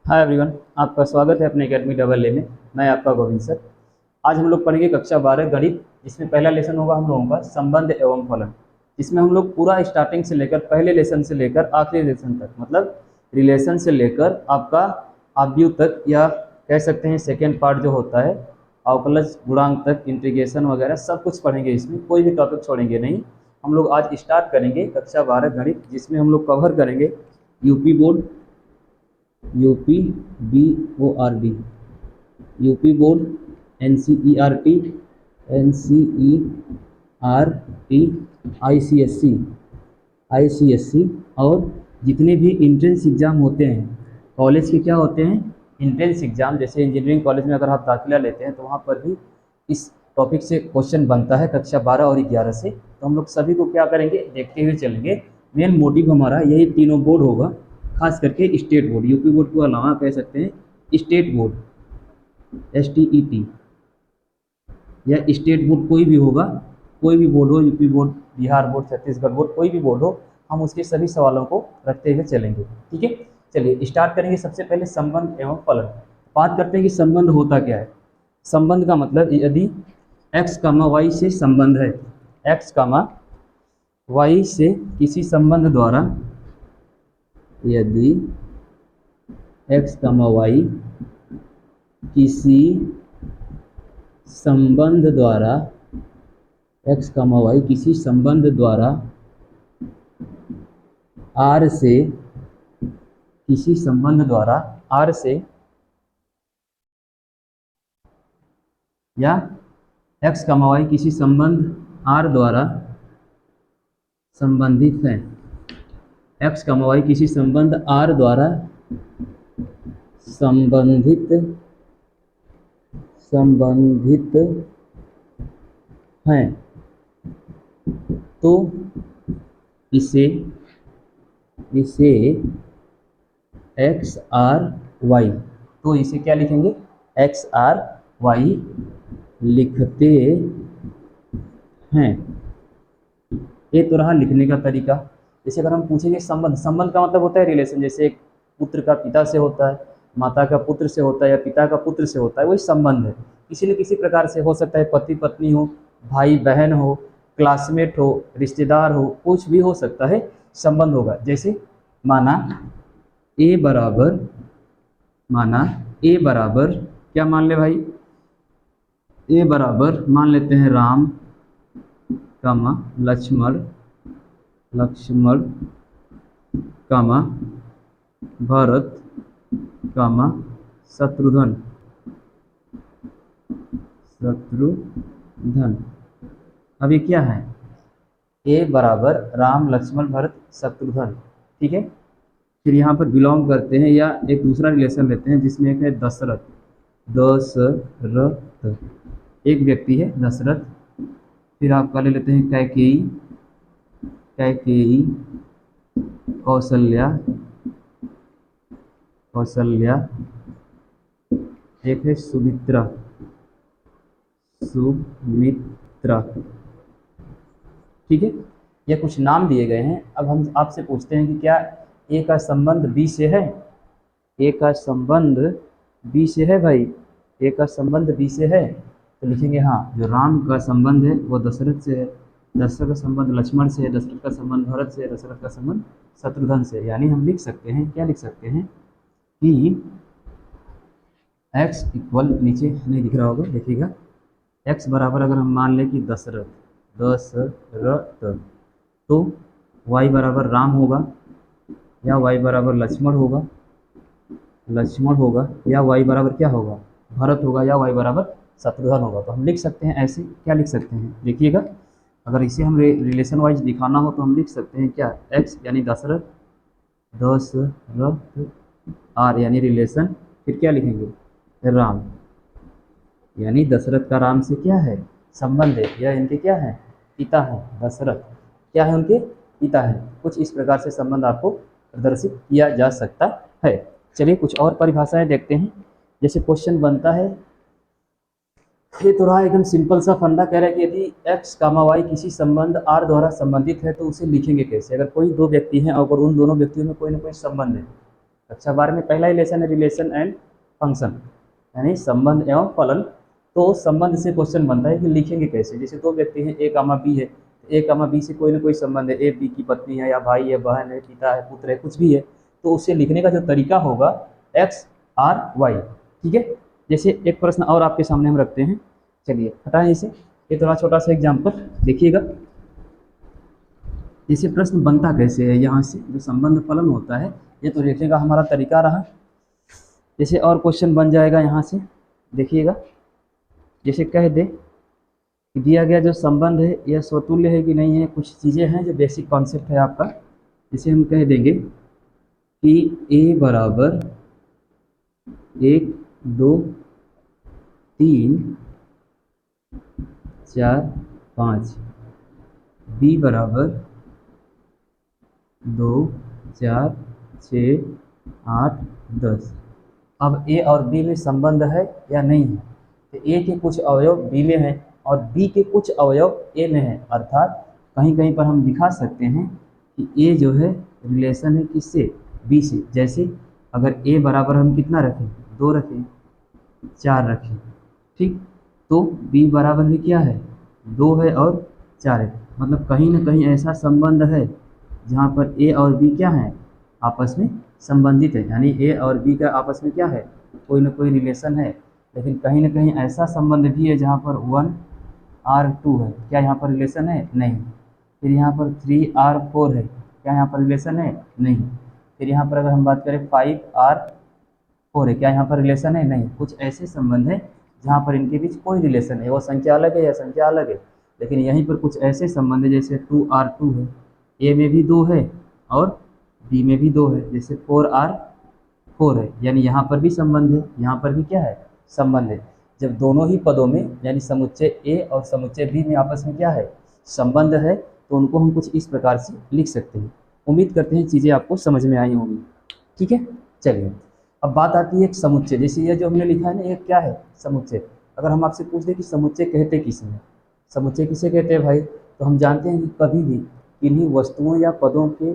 Hi everyone, आपका स्वागत है अपने एकेडमी डबल ए में। मैं आपका गोविंद सर। आज हम लोग पढ़ेंगे कक्षा 12 गणित, जिसमें पहला लेसन होगा हम लोगों का संबंध एवं फलन। इसमें हम लोग पूरा स्टार्टिंग से लेकर पहले लेसन से लेकर आखिरी लेसन तक, मतलब रिलेशन से लेकर आपका आव्यूह तक, या कह सकते हैं सेकेंड पार्ट जो होता है अवकलज गुणांक तक, इंटीग्रेशन वगैरह सब कुछ पढ़ेंगे। इसमें कोई भी टॉपिक छोड़ेंगे नहीं। हम लोग आज स्टार्ट करेंगे कक्षा 12 गणित, जिसमें हम लोग कवर करेंगे UP board, UP BORD, UP board, NCERT, NCERT, ICSC और जितने भी इंट्रेंस एग्ज़ाम होते हैं कॉलेज के, क्या होते हैं इंट्रेंस एग्ज़ाम। जैसे इंजीनियरिंग कॉलेज में अगर आप दाखिला लेते हैं तो वहाँ पर भी इस टॉपिक से क्वेश्चन बनता है कक्षा 12 और 11 से। तो हम लोग सभी को क्या करेंगे, देखते हुए चलेंगे। मेन मोटिव हमारा यही तीनों बोर्ड होगा, खास करके स्टेट बोर्ड, यूपी बोर्ड को अलावा कह सकते हैं स्टेट बोर्ड, STET, या स्टेट बोर्ड कोई भी होगा, कोई भी बोर्ड हो, UP board, Bihar board, Chhattisgarh board, कोई भी बोर्ड हो, हम उसके सभी सवालों को रखते हुए चलेंगे। ठीक है, चलिए स्टार्ट करेंगे। सबसे पहले संबंध एवं फलन। बात करते हैं कि संबंध होता क्या है। संबंध का मतलब यदि x, y से संबंध है, x, y से किसी संबंध द्वारा, यदि x, y किसी संबंध द्वारा, x, y किसी संबंध द्वारा r से, किसी संबंध द्वारा r से, या x, y किसी संबंध r द्वारा संबंधित है, x, y किसी संबंध r द्वारा संबंधित हैं, तो इसे XRY, तो इसे क्या लिखेंगे, XRY लिखते हैं। ये तो रहा लिखने का तरीका। जैसे अगर हम पूछेंगे संबंध, संबंध का मतलब होता है रिलेशन। जैसे एक पुत्र का पिता से होता है, माता का पुत्र से होता है, या पिता का पुत्र से होता है, वही संबंध है। किसी न किसी प्रकार से हो सकता है, पति पत्नी हो, भाई बहन हो, क्लासमेट हो, रिश्तेदार हो, कुछ भी हो सकता है, संबंध होगा। जैसे माना ए बराबर क्या मान ले भाई, ए बराबर मान लेते हैं राम, लक्ष्मण, भरत, शत्रुघ्न। अब ये क्या है, ए बराबर राम, लक्ष्मण, भरत, शत्रुघ्न। ठीक है, फिर यहाँ पर बिलोंग करते हैं, या एक दूसरा रिलेशन लेते हैं जिसमें एक है दशरथ, एक व्यक्ति है दशरथ। फिर आपका ले लेते हैं कैकेयी, कौशल्या, एक है सुमित्रा। ठीक है, ये कुछ नाम दिए गए हैं। अब हम आपसे पूछते हैं कि क्या ए का संबंध बी से है, ए का संबंध बी से है भाई, ए का संबंध बी से है, तो लिखेंगे हाँ। जो राम का संबंध है वो दशरथ से है, दशरथ का संबंध लक्ष्मण से है, दशरथ का संबंध भरत से है, दशरथ का संबंध शत्रुघ्न से। यानी हम लिख सकते हैं, क्या लिख सकते हैं कि x इक्वल, नीचे नहीं दिख रहा होगा देखिएगा, x बराबर अगर हम मान लें कि दशरथ, तो y बराबर राम होगा, या y बराबर लक्ष्मण होगा, या y बराबर क्या होगा, भरत होगा, या y बराबर शत्रुघ्न होगा। तो हम लिख सकते हैं ऐसे, क्या लिख सकते हैं देखिएगा। अगर इसे हम रिलेशन वाइज दिखाना हो तो हम लिख सकते हैं क्या, x यानी दशरथ r यानी रिलेशन, फिर क्या लिखेंगे राम, यानी दशरथ का राम से क्या है संबंध है, यह इनके क्या है पिता है, दशरथ क्या है उनके पिता है। कुछ इस प्रकार से संबंध आपको प्रदर्शित किया जा सकता है। चलिए कुछ और परिभाषाएं देखते हैं। जैसे क्वेश्चन बनता है, ये तो रहा एकदम सिंपल सा फंडा, कह रहा है कि यदि x, y किसी संबंध r द्वारा संबंधित है तो उसे लिखेंगे कैसे। अगर कोई दो व्यक्ति हैं और उन दोनों व्यक्तियों में कोई ना कोई संबंध है, कक्षा 12 में पहला ही लेसन है रिलेशन एंड फंक्शन, यानी संबंध एवं फलन। तो संबंध से क्वेश्चन बनता है कि लिखेंगे कैसे। जैसे दो व्यक्ति हैं, ए कामा बी है, ए कामा बी से कोई ना कोई संबंध है, ए बी की पत्नी है या भाई है, बहन है, पिता है, पुत्र है, कुछ भी है, तो उसे लिखने का जो तरीका होगा एक्स आर वाई। ठीक है। जैसे एक प्रश्न और आपके सामने हम रखते हैं, चलिए हटाएं इसे, ये थोड़ा छोटा सा एग्जाम्पल देखिएगा। जैसे प्रश्न बनता कैसे है, यहाँ से जो संबंध फलन होता है ये तो लिखने का हमारा तरीका रहा। जैसे और क्वेश्चन बन जाएगा यहाँ से, देखिएगा। जैसे कह दे कि दिया गया जो संबंध है यह स्वतुल्य है कि नहीं है, कुछ चीज़ें हैं जो बेसिक कॉन्सेप्ट है आपका। जैसे हम कह देंगे कि ए बराबर 1 2 3 4 5, बी बराबर 2 4 6 8 10। अब ए और बी में संबंध है या नहीं है, तो ए के कुछ अवयव बी में हैं और बी के कुछ अवयव ए में हैं, अर्थात कहीं कहीं पर हम दिखा सकते हैं कि ए जो है रिलेशन है किससे, बी से। जैसे अगर ए बराबर हम कितना रखें, 2 रखें, 4 रखें, ठीक, तो बी बराबर भी क्या है, 2 है और 4 है। मतलब कहीं ना कहीं ऐसा संबंध है जहाँ पर ए और बी क्या है, आपस में संबंधित है, यानी ए और बी का आपस में क्या है, कोई ना कोई रिलेशन है। लेकिन कहीं ना कहीं ऐसा संबंध भी है जहाँ पर 1R2 है, क्या यहाँ पर रिलेशन है, नहीं। फिर यहाँ पर 3R4 है, क्या यहाँ पर रिलेशन है, नहीं। फिर यहाँ पर अगर हम बात करें 5R4 है, क्या यहाँ पर रिलेशन है, नहीं। कुछ ऐसे संबंध है जहाँ पर इनके बीच कोई रिलेशन है, वो संख्या अलग है या संख्या अलग है। लेकिन यहीं पर कुछ ऐसे संबंध है, जैसे 2R2 है, ए में भी 2 है और बी में भी 2 है। जैसे 4R4 है, यानी यहाँ पर भी संबंध है, यहाँ पर भी क्या है, संबंध है। जब दोनों ही पदों में यानी समुच्चय ए और समुच्चय बी में आपस में क्या है, संबंध है, तो उनको हम कुछ इस प्रकार से लिख सकते हैं। उम्मीद करते हैं चीज़ें आपको समझ में आई होंगी। ठीक है, चलिए अब बात आती है एक समुच्चय। जैसे ये जो हमने लिखा है ना, ये क्या है, समुच्चय। अगर हम आपसे पूछ दें कि समुच्चय कहते किसे हैं, समुच्चय किसे कहते हैं भाई, तो हम जानते हैं कि कभी भी किन्हीं वस्तुओं या पदों के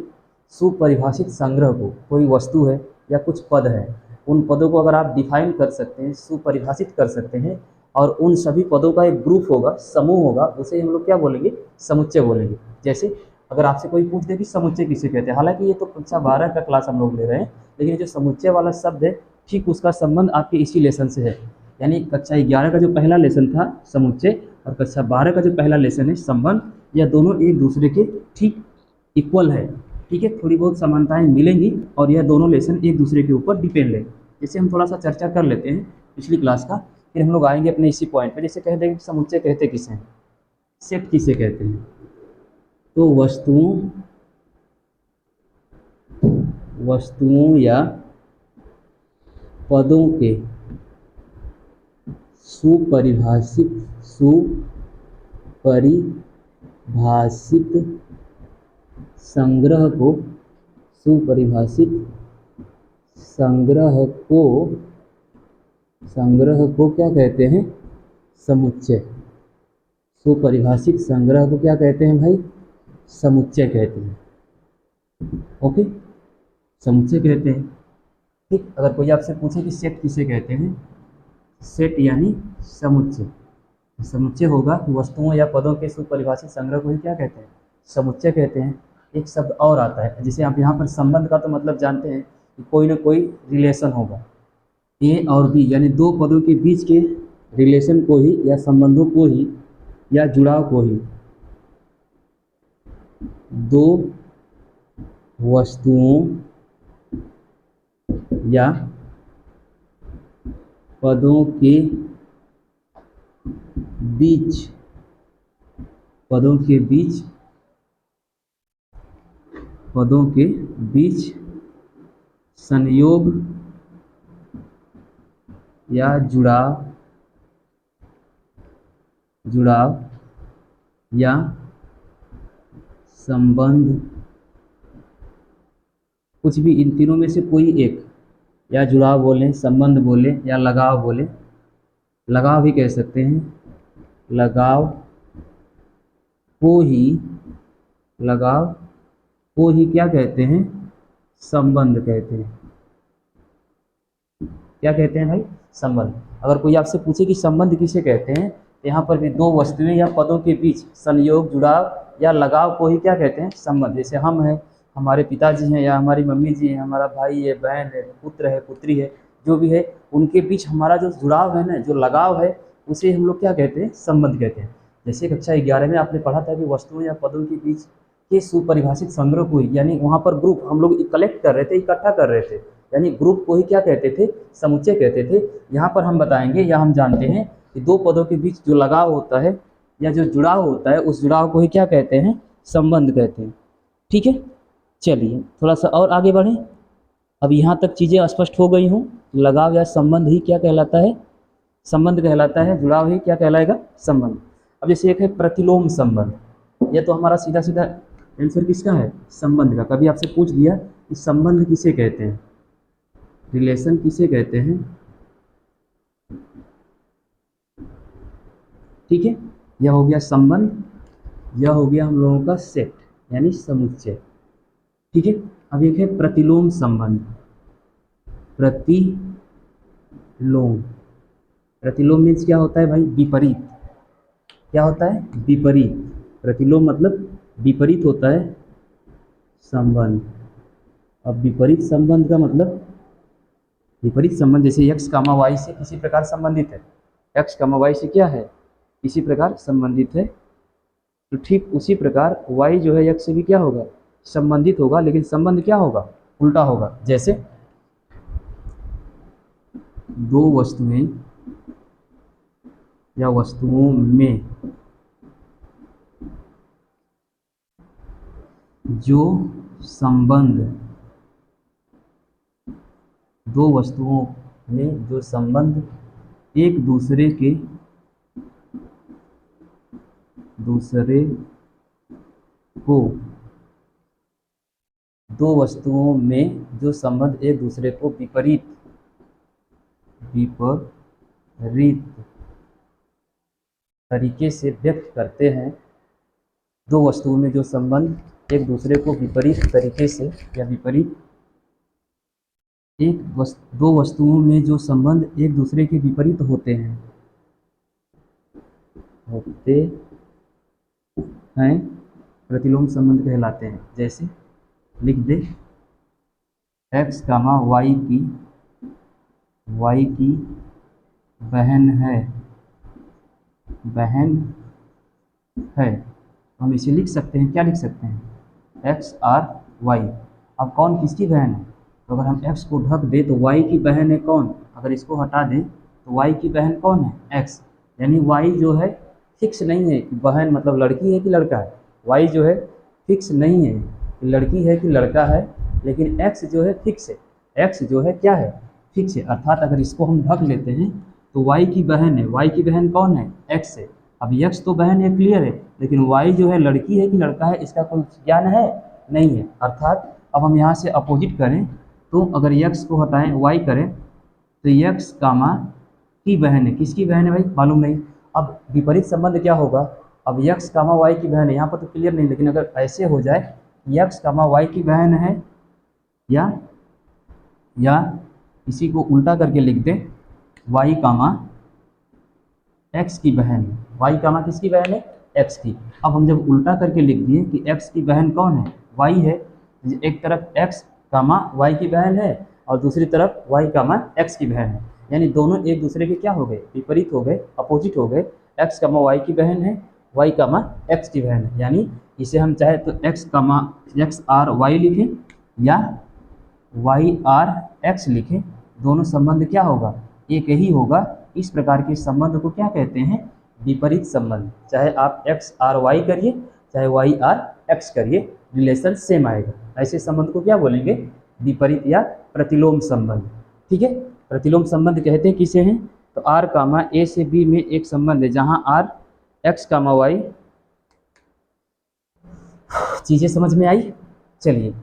सुपरिभाषित संग्रह को, कोई वस्तु है या कुछ पद है, उन पदों को अगर आप डिफाइन कर सकते हैं, सुपरिभाषित कर सकते हैं, और उन सभी पदों का एक ग्रुप होगा, समूह होगा, उसे हम लोग क्या बोलेंगे, समुच्चय बोलेंगे। जैसे अगर आपसे कोई पूछ दे कि समुच्चय किसे कहते हैं, हालांकि ये तो कक्षा 12 का क्लास हम लोग ले रहे हैं, लेकिन जो समुच्चय वाला शब्द है ठीक उसका संबंध आपके इसी लेसन से है। यानी कक्षा 11 का जो पहला लेसन था समुच्चय, और कक्षा 12 का जो पहला लेसन है संबंध, यह दोनों एक दूसरे के ठीक इक्वल है। ठीक है, थोड़ी बहुत समानताएं मिलेंगी और यह दोनों लेसन एक दूसरे के ऊपर डिपेंड है। जैसे हम थोड़ा सा चर्चा कर लेते हैं पिछली क्लास का, फिर हम लोग आएंगे अपने इसी पॉइंट पे। जैसे कह देंगे कि समुच्चय कहते किसे हैं, सेट किसे कहते हैं, तो वस्तुओं या पदों के सुपरिभाषित संग्रह को, सुपरिभाषित संग्रह को क्या कहते हैं, समुच्चय। सुपरिभाषित संग्रह को क्या कहते हैं भाई, समुच्चय कहते हैं। ओके, समुच्चय कहते हैं। ठीक, अगर कोई आपसे पूछे कि सेट किसे कहते हैं, सेट यानी समुच्चय। समुच्चय होगा कि वस्तुओं या पदों के सुपरिभाषित संग्रह को ही क्या कहते हैं, समुच्चय कहते हैं। एक शब्द और आता है, जैसे आप यहाँ पर संबंध का तो मतलब जानते हैं कि कोई ना कोई रिलेशन होगा, ए और बी यानी दो पदों के बीच के रिलेशन को ही या संबंधों को ही या जुड़ाव को ही दो वस्तुओं या पदों के बीच संयोग या जुड़ाव या संबंध, कुछ भी इन तीनों में से कोई एक, या जुड़ाव बोलें, संबंध बोलें या लगाव बोलें, लगाव भी कह सकते हैं, लगाव को ही क्या कहते हैं, संबंध कहते हैं। क्या कहते हैं भाई? संबंध। अगर कोई आपसे पूछे कि संबंध किसे कहते हैं, तो यहाँ पर भी दो वस्तुएं या पदों के बीच संयोग, जुड़ाव या लगाव को ही क्या कहते हैं? संबंध। जैसे हम हैं, हमारे पिताजी हैं, या हमारी मम्मी जी हैं, हमारा भाई है, बहन है, पुत्र है, पुत्री है, जो भी है, उनके बीच हमारा जो जुड़ाव है ना, जो लगाव है, उसे हम लोग क्या कहते हैं? संबंध कहते हैं। जैसे कक्षा 11 में आपने पढ़ा था कि वस्तुओं या पदों के बीच के सुपरिभाषित संग्रह को ही, यानी वहाँ पर ग्रुप हम लोग कलेक्ट कर रहे थे, इकट्ठा कर रहे थे, यानी ग्रुप को ही क्या कहते थे? समुच्चय कहते थे। यहाँ पर हम बताएंगे या हम जानते हैं कि दो पदों के बीच जो लगाव होता है या जो जुड़ाव होता है, उस जुड़ाव को ही क्या कहते हैं? संबंध कहते हैं। ठीक है, चलिए थोड़ा सा और आगे बढ़ें। अब यहाँ तक चीज़ें स्पष्ट हो गई हूँ। लगाव या संबंध ही क्या कहलाता है? संबंध कहलाता है। जुड़ाव ही क्या कहलाएगा? संबंध। अब जैसे एक है प्रतिलोम संबंध। यह तो हमारा सीधा सीधा आंसर किसका है? संबंध का। कभी आपसे पूछ दिया कि संबंध किसे कहते हैं, रिलेशन किसे कहते हैं, ठीक है, यह हो गया संबंध, यह हो गया हम लोगों का सेट यानी समुच्चय। ठीक है, अब एक है प्रतिलोम संबंध। प्रतिलोम, प्रतिलोम मीन्स क्या होता है भाई? विपरीत। क्या होता है? विपरीत। प्रतिलोम मतलब विपरीत होता है संबंध। अब विपरीत संबंध का मतलब, विपरीत संबंध जैसे x, y से किसी प्रकार संबंधित है, x, y से क्या है? किसी प्रकार संबंधित है, तो ठीक उसी प्रकार y जो है x से भी क्या होगा? संबंधित होगा, लेकिन संबंध क्या होगा? उल्टा होगा। जैसे दो वस्तुएं या वस्तुओं में जो संबंध, दो वस्तुओं में जो संबंध एक दूसरे को, दो वस्तुओं में जो संबंध एक दूसरे को विपरीत तरीके से व्यक्त करते हैं, दो वस्तुओं में जो संबंध एक दूसरे को विपरीत तरीके से या विपरीत, दो वस्तुओं में जो संबंध एक दूसरे के विपरीत होते हैं प्रतिलोम संबंध कहलाते हैं। जैसे लिख दे x, y की बहन है, हम इसे लिख सकते हैं, क्या लिख सकते हैं? x और y। अब कौन किसकी बहन है? तो अगर हम x को ढक दे तो y की बहन है कौन? अगर इसको हटा दें तो y की बहन कौन है? x। यानी y जो है फिक्स नहीं है कि बहन मतलब लड़की है कि लड़का है। y जो है फिक्स नहीं है कि लड़की है कि लड़का है, लेकिन x जो है फिक्स है। x जो है क्या है? फिक्स है। अर्थात अगर इसको हम ढक लेते हैं तो y की बहन है। y की बहन कौन है? x है। अब x तो बहन है, क्लियर है, लेकिन y जो है लड़की है कि लड़का है, इसका कोई ज्ञान है नहीं है। अर्थात अब हम यहाँ से अपोजिट करें तो अगर x को हटाएं y करें तो x की बहन है। किसकी बहन है भाई? मालूम नहीं। अब विपरीत संबंध क्या होगा? अब x, y की बहन है, यहाँ पर तो क्लियर नहीं, लेकिन अगर ऐसे हो जाए x, y की बहन है, या इसी को उल्टा करके लिख दे y, x की बहन है। y, किसकी बहन है? x की। अब हम जब उल्टा करके लिख दिए कि x की बहन कौन है? y है। एक तरफ x, y की बहन है और दूसरी तरफ y, x की बहन है, यानी दोनों एक दूसरे के क्या हो गए? विपरीत हो गए, अपोजिट हो गए। x, y की बहन है, y, x की बहन है। यानी इसे हम चाहे तो x और y लिखें या y और x लिखें, दोनों संबंध क्या होगा? एक ही होगा। इस प्रकार के संबंध को क्या कहते हैं? विपरीत संबंध। चाहे आप x और y करिए, चाहे y और x करिए, रिलेशन सेम आएगा। ऐसे संबंध को क्या बोलेंगे? विपरीत या प्रतिलोम संबंध। ठीक है, प्रतिलोम संबंध कहते हैं किसे हैं? तो r, a से b में एक संबंध है जहां r, x, y। चीजें समझ में आई? चलिए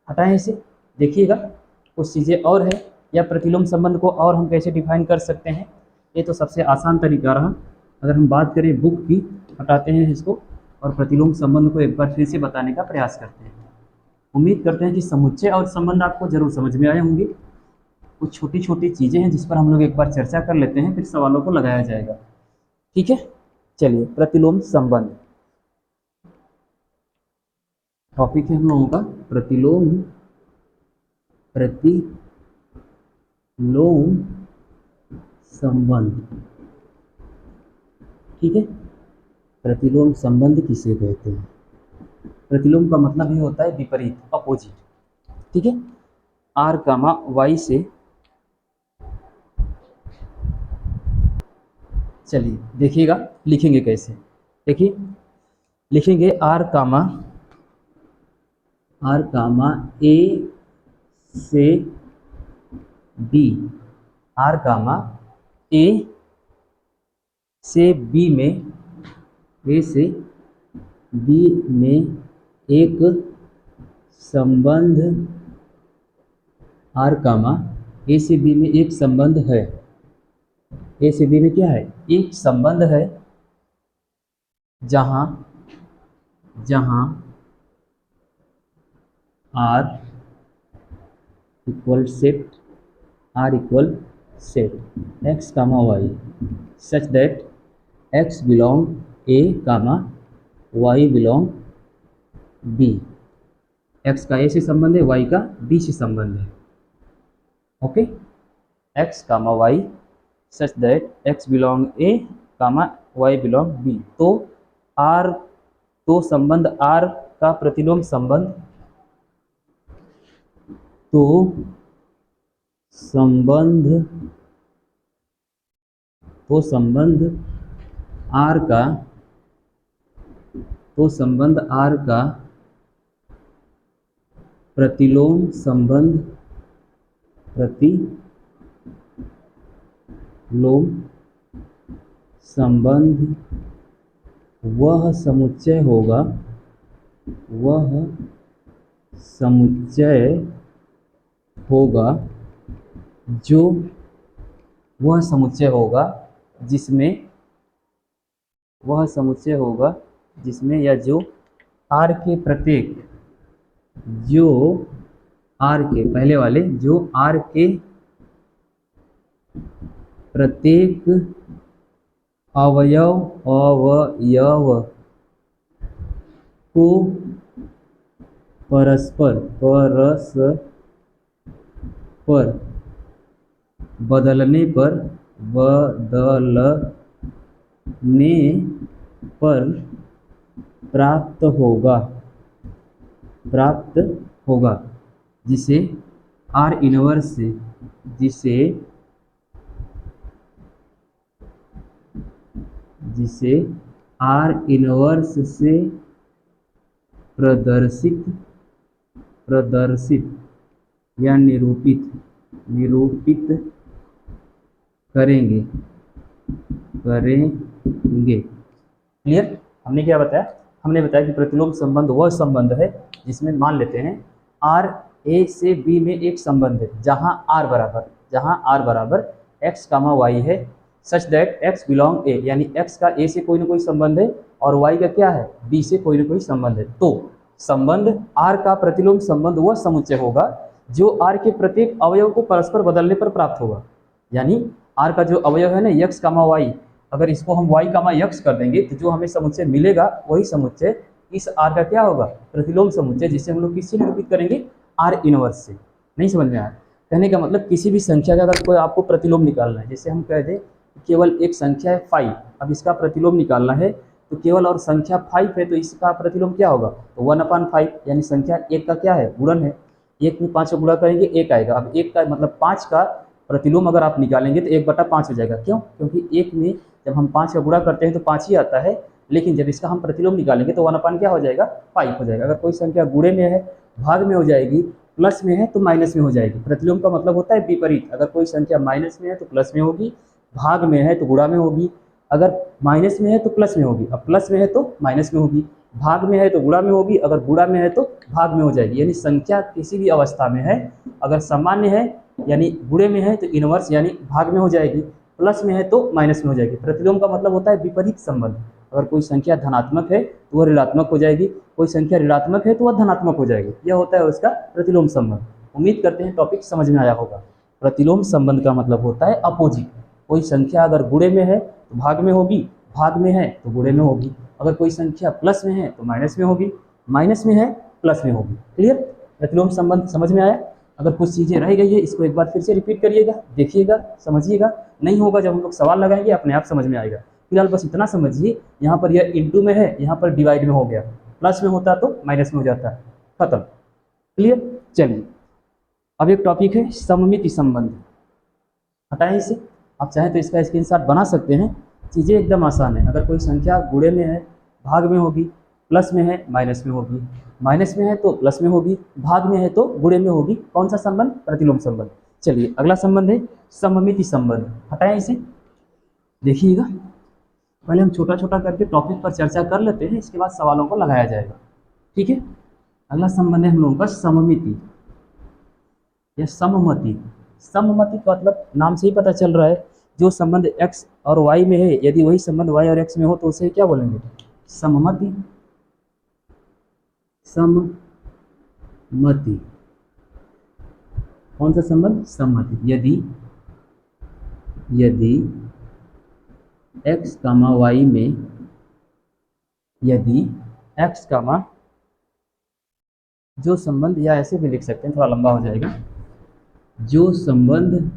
हटाएं इसे, देखिएगा कुछ चीज़ें और है। या प्रतिलोम संबंध को और हम कैसे डिफाइन कर सकते हैं? ये तो सबसे आसान तरीका रहा। अगर हम बात करें बुक की, हटाते हैं इसको और प्रतिलोम संबंध को एक बार फिर से बताने का प्रयास करते हैं। उम्मीद करते हैं कि समुच्चय और संबंध आपको जरूर समझ में आए होंगे। कुछ छोटी छोटी चीज़ें हैं जिस पर हम लोग एक बार चर्चा कर लेते हैं, फिर सवालों को लगाया जाएगा। ठीक है, चलिए प्रतिलोम संबंध टॉपिक है हम लोगों का, प्रतिलोम संबंध। ठीक है, प्रतिलोम संबंध किसे कहते हैं? प्रतिलोम का मतलब ही होता है विपरीत, अपोजिट। ठीक है, आर कामा वाई से, चलिए देखिएगा लिखेंगे कैसे। देखिए लिखेंगे आर कामा ए से बी, आर कामा ए से बी में, ए से बी में एक संबंध, आर कामा ए से बी में एक संबंध है। ए से बी में क्या है? एक संबंध है जहां R equal set X comma Y such that X belong A comma Y belong B. X का ए से संबंध है, वाई का बी से संबंध है। Okay, X comma Y such that X belong A comma Y belong B. तो R, तो संबंध आर का प्रतिलोम संबंध, तो संबंध आर का, तो संबंध आर का प्रतिलोम संबंध वह समुच्चय होगा, जो वह समुच्चय होगा जिसमें या जो आर के प्रत्येक, जो आर के पहले वाले, जो आर के प्रत्येक अवयव को परस्पर बदलने पर प्राप्त होगा, जिसे आर इनवर्स से प्रदर्शित या निरूपित करेंगे। क्लियर? हमने क्या बताया? हमने बताया कि प्रतिलोम संबंध वह संबंध है जिसमें मान लेते हैं आर ए से बी में एक संबंध है जहां आर बराबर एक्स कामा वाई है, सच दैट एक्स बिलोंग ए, यानी एक्स का ए से कोई ना कोई संबंध है और वाई का क्या है? बी से कोई ना कोई संबंध है। तो संबंध आर का प्रतिलोम संबंध वह समुच्चय होगा जो आर के प्रत्येक अवयव को परस्पर बदलने पर प्राप्त होगा। यानी आर का जो अवयव है ना एक्स कामा वाई, अगर इसको हम वाई कामा एक्स कर देंगे तो जो हमें समुच्चय मिलेगा वही समुच्चय इस आर का क्या होगा? प्रतिलोम समुच्चय, जिसे हम लोग किससे निरूपित करेंगे? आर इनवर्स से। नहीं समझ में आया? कहने का मतलब किसी भी संख्या का अगर कोई आपको प्रतिलोम निकालना है, जैसे हम कह दें केवल एक संख्या है 5, अब इसका प्रतिलोम निकालना है तो केवल और संख्या 5 है तो इसका प्रतिलोम क्या होगा? तो 1/5, यानी संख्या 1 का क्या है? गुणन है। 1 में 5 को गुणा करेंगे 1 आएगा। अब 1 का मतलब 5 का प्रतिलोम अगर आप निकालेंगे तो 1/5 हो जाएगा। क्यों? क्योंकि 1 में जब हम 5 का गुणा करते हैं तो 5 ही आता है, लेकिन जब इसका हम प्रतिलोम निकालेंगे तो 1/5 क्या हो जाएगा? 5 हो जाएगा। अगर कोई संख्या गुणे में है, भाग में हो जाएगी, प्लस में है तो माइनस में हो जाएगी। प्रतिलोम का मतलब होता है विपरीत। अगर कोई संख्या माइनस में है तो प्लस में होगी, भाग में है तो गुणा में होगी, अगर माइनस में है तो प्लस में होगी, अब प्लस में है तो माइनस में होगी, भाग में है तो गुणा में होगी, अगर गुणा में है तो भाग में हो जाएगी। यानी संख्या किसी भी अवस्था में है, अगर सामान्य है यानी गुणे में है तो इनवर्स यानी भाग में हो जाएगी, प्लस में है तो माइनस में हो जाएगी। प्रतिलोम का मतलब होता है विपरीत संबंध। अगर कोई संख्या धनात्मक है तो वह ऋणात्मक हो जाएगी, कोई संख्या ऋणात्मक है तो वह धनात्मक हो जाएगी। यह होता है उसका प्रतिलोम संबंध। उम्मीद करते हैं टॉपिक समझ में आया होगा। प्रतिलोम संबंध का मतलब होता है अपोजिट। कोई संख्या अगर गुणे में है तो भाग में होगी, भाग में है तो गुणे में होगी। अगर कोई संख्या प्लस में है तो माइनस में होगी, माइनस में है प्लस में होगी। क्लियर? प्रतिलोम संबंध समझ में आया? अगर कुछ चीज़ें रह गई है इसको एक बार फिर से रिपीट करिएगा, देखिएगा, समझिएगा। नहीं होगा जब हम लोग सवाल लगाएंगे अपने आप समझ में आएगा। फिलहाल बस इतना समझिए, यहाँ पर यह इंटू में है, यहाँ पर डिवाइड में हो गया, प्लस में होता तो माइनस में हो जाता है, खत्म। क्लियर? चलिए अब एक टॉपिक है सममिति संबंध। हटाएं इसे। आप चाहें तो इसका स्क्रीनशॉट बना सकते हैं। चीज़ें एकदम आसान है। अगर कोई संख्या गुणे में है भाग में होगी, प्लस में है माइनस में होगी, माइनस में है तो प्लस में होगी, भाग में है तो गुणे में होगी। कौन सा संबंध? प्रतिलोम संबंध। चलिए अगला संबंध है सममिति संबंध। हटाएं इसे, देखिएगा। पहले हम छोटा छोटा करके टॉपिक पर चर्चा कर लेते हैं, इसके बाद सवालों को लगाया जाएगा। ठीक है? अगला संबंध है हम लोगों का सममिति या सममति। सममति का मतलब नाम से ही पता चल रहा है, जो संबंध x और y में है यदि वही संबंध y और x में हो तो उसे क्या बोलेंगे? सममति। सममति कौन सा संबंध? सममति। यदि x, y में यदि x, जो संबंध, या ऐसे भी लिख सकते हैं, थोड़ा लंबा हो जाएगा, जो संबंध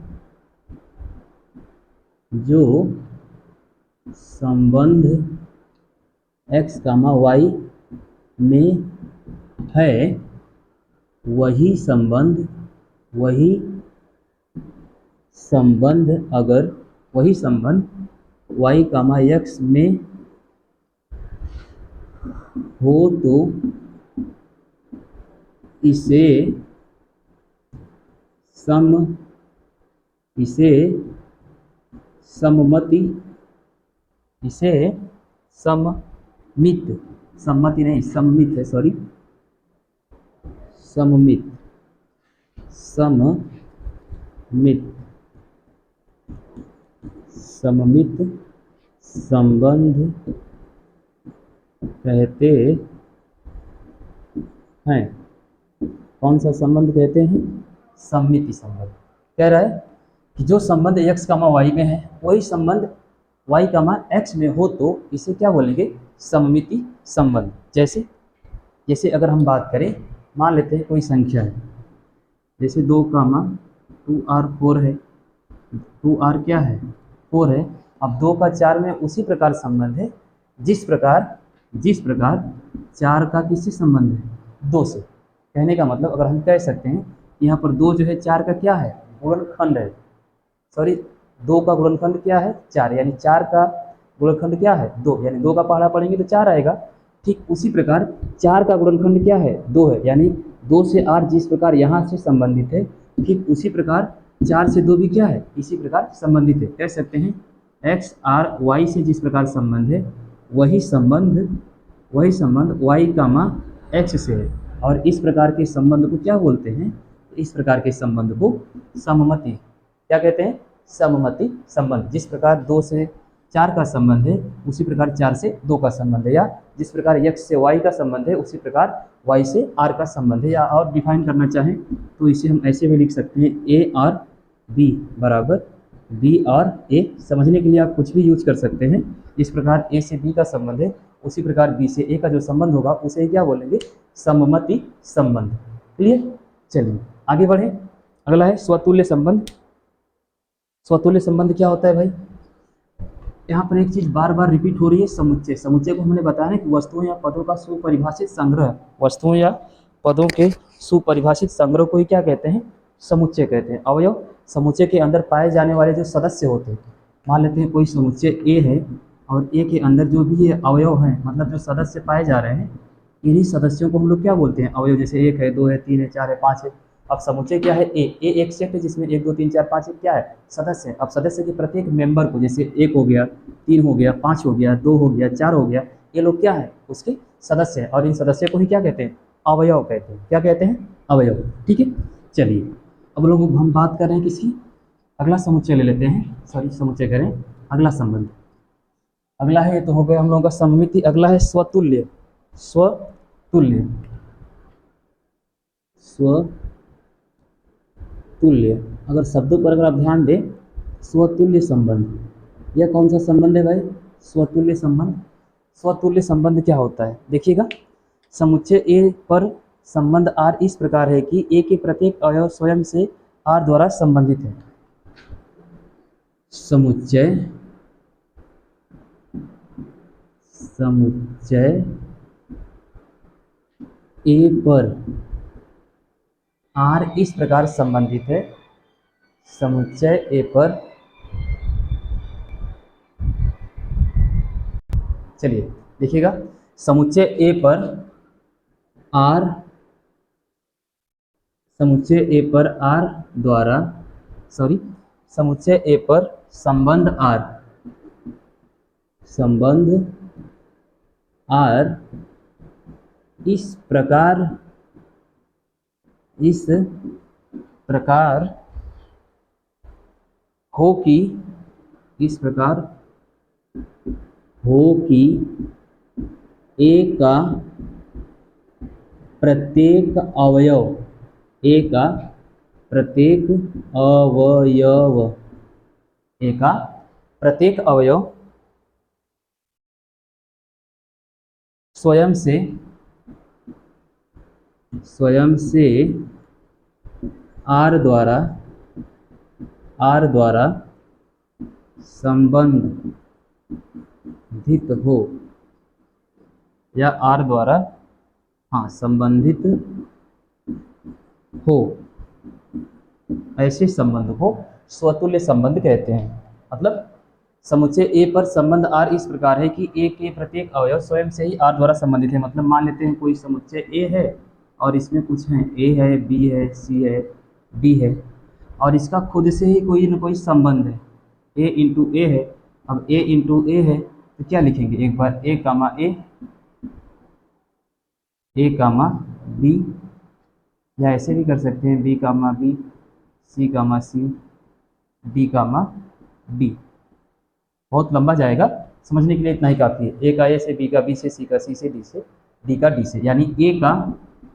x, y में है वही संबंध अगर वही संबंध y, x में हो तो इसे सममित, सम्मति नहीं सममित है, सॉरी, सममित संबंध कहते हैं। कौन सा संबंध कहते हैं? सममिति संबंध। कह रहा है कि जो संबंध x, y में है वही संबंध y, x में हो तो इसे क्या बोलेंगे? सममिति संबंध। जैसे अगर हम बात करें, मान लेते हैं कोई संख्या है, जैसे 2, 2r 4 है, 2r क्या है? 4 है। अब 2 का 4 में उसी प्रकार संबंध है जिस प्रकार 4 का किससे संबंध है? 2 से। कहने का मतलब अगर हम कह सकते हैं यहाँ पर 2 जो है 4 का क्या है? गुणनखंड है। सॉरी, 2 का गुणनखंड क्या है? 4, यानी 4 का गुणनखंड क्या है? 2, यानी 2 का पहाड़ा पढ़ेंगे तो 4 आएगा। ठीक उसी प्रकार 4 का गुणनखंड क्या है? 2 है, यानी 2 से r जिस प्रकार यहाँ से संबंधित है, ठीक उसी प्रकार 4 से 2 भी क्या है? इसी प्रकार संबंधित है। कह सकते हैं x, r, y से जिस प्रकार संबंध है वही संबंध y, x से है। और इस प्रकार के संबंध को क्या बोलते हैं? इस प्रकार के संबंध को सममिति। क्या कहते हैं? सममिति संबंध। जिस प्रकार 2 से 4 का संबंध है उसी प्रकार 4 से 2 का संबंध है, या जिस प्रकार x से y का संबंध है उसी प्रकार y से r का संबंध है। या और डिफाइन करना चाहें तो इसे हम ऐसे भी लिख सकते हैं, a और b बराबर b और a। समझने के लिए आप कुछ भी यूज कर सकते हैं। इस प्रकार a से b का संबंध है उसी प्रकार b से a का जो संबंध होगा उसे क्या बोलेंगे? सममिति संबंध। क्लियर? चलिए आगे बढ़े। अगला है स्वतुल्य संबंध। स्वतुल्य संबंध क्या होता है भाई? यहाँ पर एक चीज़ बार बार रिपीट हो रही है, समुच्चय। समुच्चय को हमने बताया कि वस्तुओं या पदों का सुपरिभाषित संग्रह। वस्तुओं या पदों के सुपरिभाषित संग्रह को ही क्या कहते हैं? समुच्चय कहते हैं। अवयव, समुच्चय के अंदर पाए जाने वाले जो सदस्य होते हैं, मान लेते हैं कोई समुच्चय ए है और ए के अंदर जो भी ये अवयव हैं, मतलब जो सदस्य पाए जा रहे हैं, इन्हीं सदस्यों को हम लोग क्या बोलते हैं? अवयव। जैसे 1 है, 2 है, 3 है, 4 है, 5 है। अब समुच्चय क्या है? ए एक सेट है जिसमें 1, 2, 3, 4, 5 क्या है? सदस्य है। अब सदस्य के प्रत्येक मेंबर को, जैसे 1 हो गया, 3 हो गया, 5 हो गया, 2 हो गया, 4 हो गया, ये लोग क्या है? उसके सदस्य हैं। और इन सदस्य को ही क्या कहते हैं? अवयव कहते हैं। क्या कहते हैं? अवयव। ठीक है, चलिए अब लोग हम बात कर रहे हैं किसकी? अगला समुच्चय ले लेते हैं, सॉरी समुच्चय करें, अगला संबंध। अगला है, तो हो गया हम लोगों का सममिति। अगला है स्वतुल्य। स्वतुल्य अगर शब्दों पर अगर आप ध्यान दें, स्वतुल्य संबंध, यह कौन सा संबंध है भाई? स्वतुल्य संबंध। स्वतुल्य संबंध क्या होता है देखिएगा, समुच्चय ए पर संबंध आर इस प्रकार है कि ए के प्रत्येक अवयव स्वयं से आर द्वारा संबंधित है। समुच्चय ए पर आर इस प्रकार संबंधित है। समुच्चय ए पर, चलिए देखिएगा, समुच्चय ए पर आर, समुच्चय ए पर आर द्वारा, सॉरी, समुच्चय ए पर संबंध आर, संबंध आर इस प्रकार हो कि, इस प्रकार हो कि ए का प्रत्येक अवयव, ए का प्रत्येक अवयव, ए का प्रत्येक अवयव स्वयं से आर द्वारा संबंधित हो, या आर द्वारा, हाँ, संबंधित हो, ऐसे संबंध को स्वतुल्य संबंध कहते हैं। मतलब समुच्चय ए पर संबंध आर इस प्रकार है कि ए के प्रत्येक अवयव स्वयं से ही आर द्वारा संबंधित है। मतलब मान लेते हैं कोई समुच्चय ए है और इसमें कुछ हैं, ए है, बी है, सी है, डी है, और इसका खुद से ही कोई न कोई संबंध है, ए इंटू ए है। अब ए इंटू ए है तो क्या लिखेंगे, एक बार ए कामा ए कामा बी, या ऐसे भी कर सकते हैं बी कामा बी, सी कामा सी, डी कामा डी। बहुत लंबा जाएगा, समझने के लिए इतना ही काफ़ी है। ए का ए से, बी का बी से, सी का सी से, डी से, डी का डी से, यानी ए का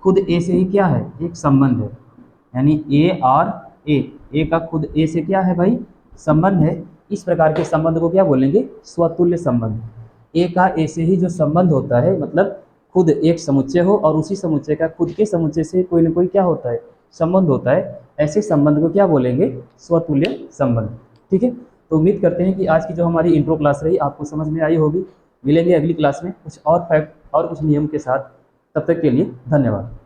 खुद ए से ही क्या है, एक संबंध है। यानी ए और ए का खुद ए से क्या है भाई, संबंध है। इस प्रकार के संबंध को क्या बोलेंगे, स्वतुल्य संबंध। ए का ए से ही जो संबंध होता है, मतलब खुद एक समुच्चय हो और उसी समुच्चय का खुद के समुच्चय से कोई ना कोई क्या होता है, संबंध होता है, ऐसे संबंध को क्या बोलेंगे, स्वतुल्य संबंध। ठीक है, तो उम्मीद करते हैं कि आज की जो हमारी इंट्रो क्लास रही आपको समझ में आई होगी। मिलेंगे अगली क्लास में कुछ और फैक्ट और कुछ नियम के साथ, तब तक के लिए धन्यवाद।